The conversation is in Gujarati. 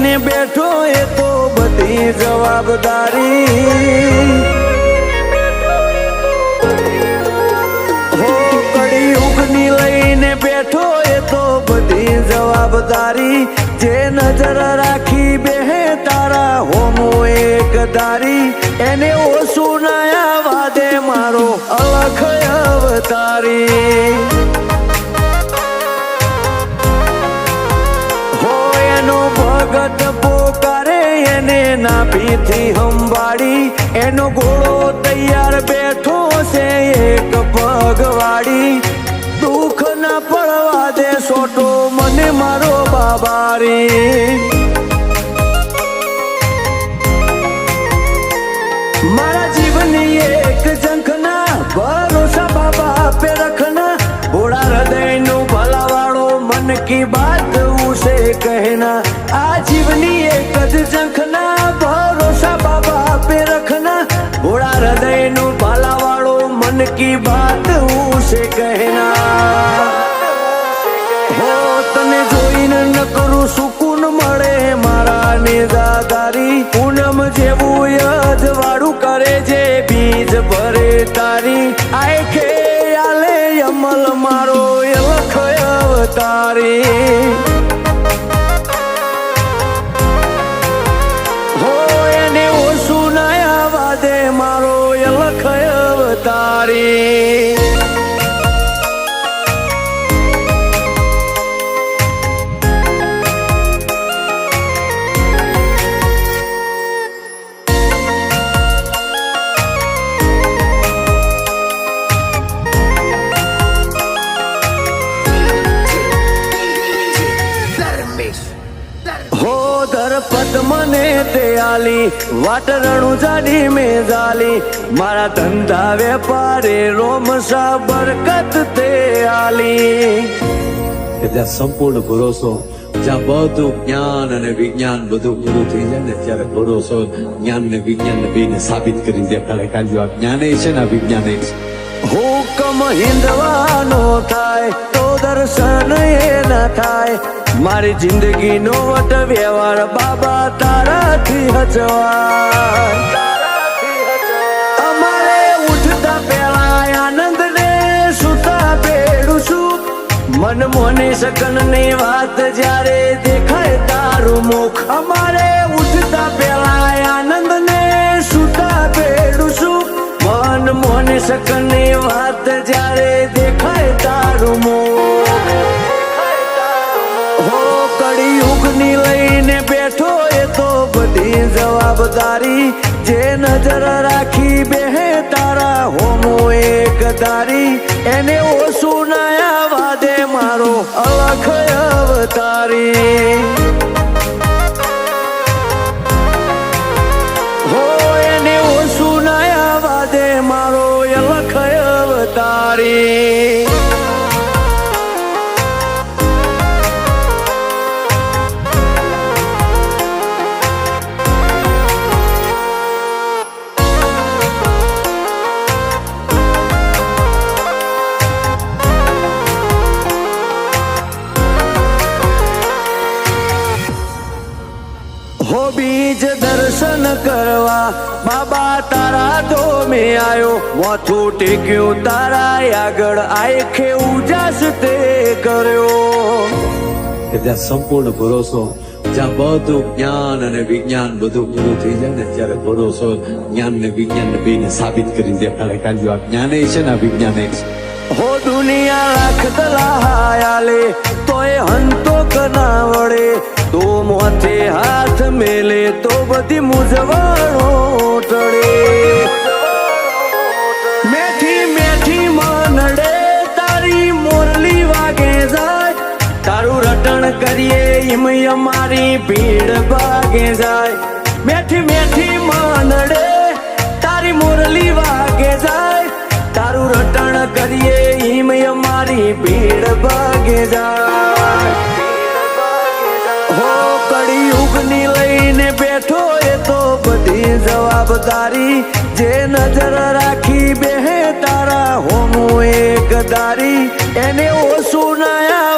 લઈને બેઠો એ તો બધી જવાબદારી હો કળિયુગની લઈને બેઠો એ તો બધી જવાબદારી જે નજર રાખી બેહે તારા હોમો એક દારી એને ઓછું ના વાદે મારો અલખ અવતારી હો એનો ભગત પોકારે એને નાભીથી સંભાળી એનો ઘોડો તૈયાર બેઠો છે એક પગવાડી દુઃખ ના પડવા દે સોટો મને મારો બાબારી મારા જીવની એક ઝંખના ભરોસા બાબા આપે રખના ભોળા હૃદયનું ભલાવાળો મન કી બાત ઉસે કહેના આ જીવની એક જ ઝંખના ભરોસા બાબા આપે રખના ભોળા હૃદયનું ભલાવાળો મન કી બાત ઉસે કહેના હો તને જોઈને ન કરું સુકૂન મળે મારા નિજાદારી પૂનમ જેવું યજવાળું કરે જે બીજ ભરે તારી આખે આલે અમલ મારો લખ અવતારી હો એને ઓછું ના વાદે મારો લખ અવતારી હો ધરપત મને તે આલી વાટ રણુજાની મેં જાલી મારા ધંધા વેપારે રોમસા બરકત તે આલી જ્યાં સંપૂર્ણ ભરોસો જ્યાં બધું જ્ઞાન અને વિજ્ઞાન બધું પૂરું થઈ જાય ને ત્યારે ભરોસો જ્ઞાન ને વિજ્ઞાન ને બેને સાબિત કરી દેખાડે કાઢ્યું આ જ્ઞાને છે ને આ વિજ્ઞાને છે હુકમ હિંદવાનો થાય તો દર્શન એ ના થાય મારી જિંદગીનો વટ વ્યવહાર બાબા તારાથી હચવાય અમારે ઉઠતા પેલા આનંદ ને સુતા પેડું છું મન મોને સકન ની વાત જ્યારે દેખાય તારું મુખ અમારે ઉઠતા પેલા આનંદ ને સુતા પેડું છું મન મોને સકન ની વાત જ્યારે દેખાય તારું મુખ હો કળિયુગની લઈને બેઠો એ તો બધી જવાબદારી જે નજર રાખી બેહે તારા હોમો એક દારી એને ઓછું ના વાદે મારો અલખ અવતારી હો એને ઓછું ના વાદે મારો અલખ અવતારી હો બીજ દર્શન કરવા બાબા તારા તો મેં આયો માથું ટેક્યું તારા આગળ આંખે ઉજાસ તે કર્યો જ્યાં સંપૂર્ણ ભરોસો જ્યાં બધું જ્ઞાન અને વિજ્ઞાન બધું પૂરું થઈ જાય ને ત્યારે ભરોસો જ્ઞાન ને વિજ્ઞાન ને બેને સાબિત કરી દેખાડે કાઢ્યું આ જ્ઞાને છે ને આ વિજ્ઞાને છે હો દુનિયા લાખ દલાલે તોય હંતો કના વડે તો મોથે હાથ મેલે તો બધી મૂંઝવણો ટળે મેઠી મેઠી મનડે તારી મોરલી વાગે જાય તારું રટણ કરીએ ઈમ અમારી ભીડ ભાગે જાય મેઠી મેઠી મનડે તારી મોરલી વાગે જાય તારું રટણ કરીએ ઈમ અમારી ભીડ ભાગે જાય હો કળિયુગની લઈને બેઠો એ તો બધી જવાબદારી જે નજર રાખી બેહે તારા હોમો એક દારી એને